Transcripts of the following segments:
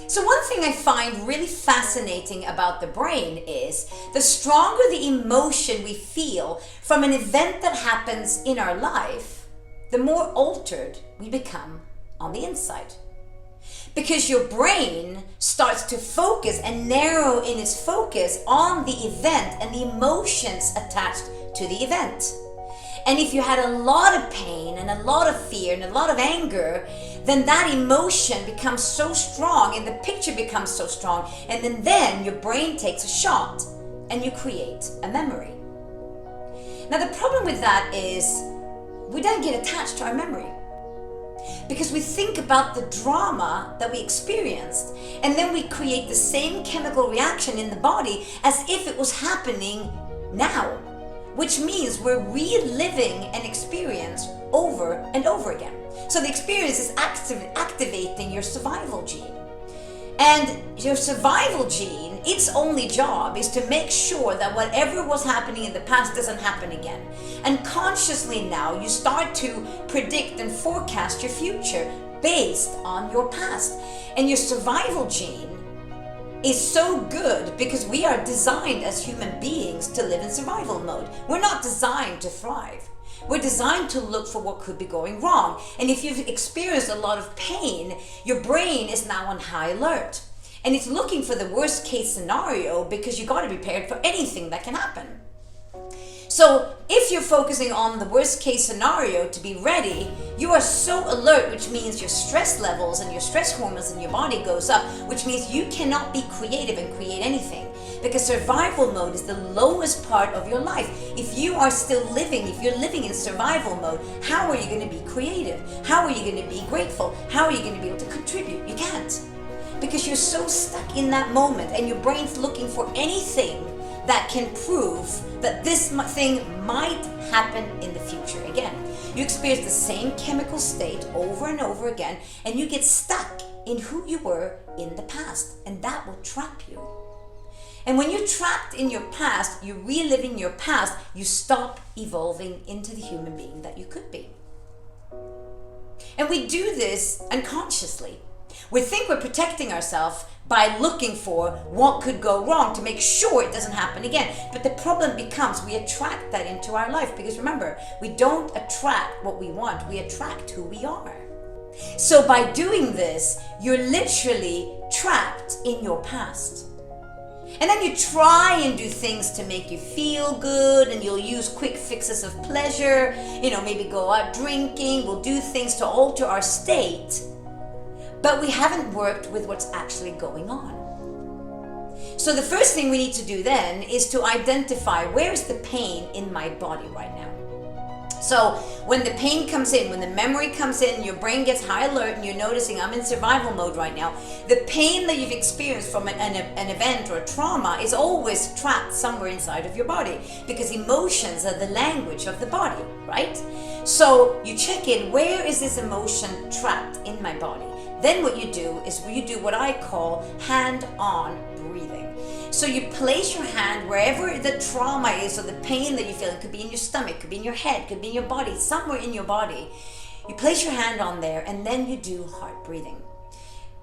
So one thing I find really fascinating about the brain is the stronger the emotion we feel from an event that happens in our life, the more altered we become on the inside. Because your brain starts to focus and narrow in its focus on the event and the emotions attached to the event. And if you had a lot of pain and a lot of fear and a lot of anger, then that emotion becomes so strong and the picture becomes so strong, and then your brain takes a shot and you create a memory. Now the problem with that is we don't get attached to our memory, because we think about the drama that we experienced, and then we create the same chemical reaction in the body as if it was happening now, which means we're reliving an experience over and over again. So the experience is activating your survival gene. And your survival gene, its only job is to make sure that whatever was happening in the past doesn't happen again. And consciously now you start to predict and forecast your future based on your past. And your survival gene is so good because we are designed as human beings to live in survival mode. We're not designed to thrive. We're designed to look for what could be going wrong. And if you've experienced a lot of pain, your brain is now on high alert. And it's looking for the worst case scenario because you got to be prepared for anything that can happen. So if you're focusing on the worst case scenario to be ready, you are so alert, which means your stress levels and your stress hormones in your body goes up, which means you cannot be creative and create anything. Because survival mode is the lowest part of your life. If you are still living, if you're living in survival mode, how are you going to be creative? How are you going to be grateful? How are you going to be able to contribute? You can't. Because you're so stuck in that moment and your brain's looking for anything that can prove that this thing might happen in the future again. You experience the same chemical state over and over again, and you get stuck in who you were in the past, and that will trap you. And when you're trapped in your past, you're reliving your past, you stop evolving into the human being that you could be. And we do this unconsciously. We think we're protecting ourselves by looking for what could go wrong to make sure it doesn't happen again. But the problem becomes we attract that into our life, because remember, we don't attract what we want, we attract who we are. So by doing this, you're literally trapped in your past. And then you try and do things to make you feel good, and you'll use quick fixes of pleasure, maybe go out drinking, we'll do things to alter our state. But we haven't worked with what's actually going on. So the first thing we need to do then is to identify where is the pain in my body right now. So when the pain comes in, when the memory comes in, your brain gets high alert and you're noticing I'm in survival mode right now, the pain that you've experienced from an event or a trauma is always trapped somewhere inside of your body, because emotions are the language of the body, right? So you check in, where is this emotion trapped in my body? Then what you do is you do what I call hand-on breathing. So you place your hand wherever the trauma is or the pain that you feel. It could be in your stomach, could be in your head, could be in your body, somewhere in your body. You place your hand on there, and then you do heart breathing.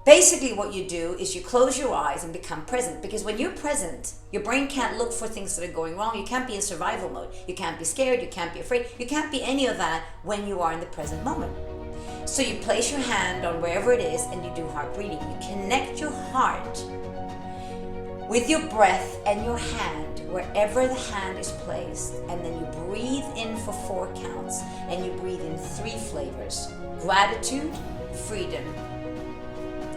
Basically what you do is you close your eyes and become present, because when you're present, your brain can't look for things that are going wrong. You can't be in survival mode. You can't be scared, you can't be afraid, you can't be any of that when you are in the present moment. So you place your hand on wherever it is and you do heart breathing. You connect your heart with your breath and your hand wherever the hand is placed, and then you breathe in for 4 counts, and you breathe in 3 flavors: gratitude, freedom,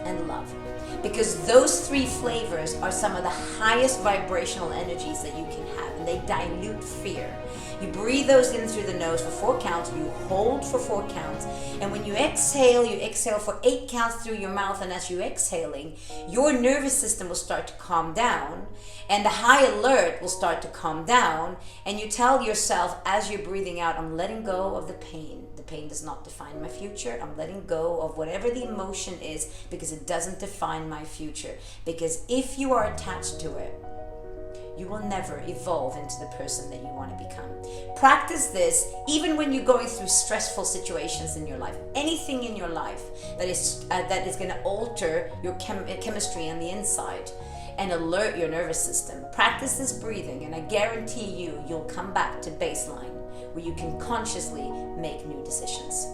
and love. Because those 3 flavors are some of the highest vibrational energies that you can have, and they dilute fear. You breathe those in through the nose for 4 counts, you hold for 4 counts, and when you exhale for 8 counts through your mouth, and as you're exhaling, your nervous system will start to calm down, and the high alert will start to calm down, and you tell yourself as you're breathing out, I'm letting go of the pain. The pain does not define my future. I'm letting go of whatever the emotion is, because it doesn't define my future. Because if you are attached to it, you will never evolve into the person that you want to become. Practice this even when you're going through stressful situations in your life. Anything in your life that is going to alter your chemistry on the inside and alert your nervous system. Practice this breathing, and I guarantee you'll come back to baseline where you can consciously make new decisions.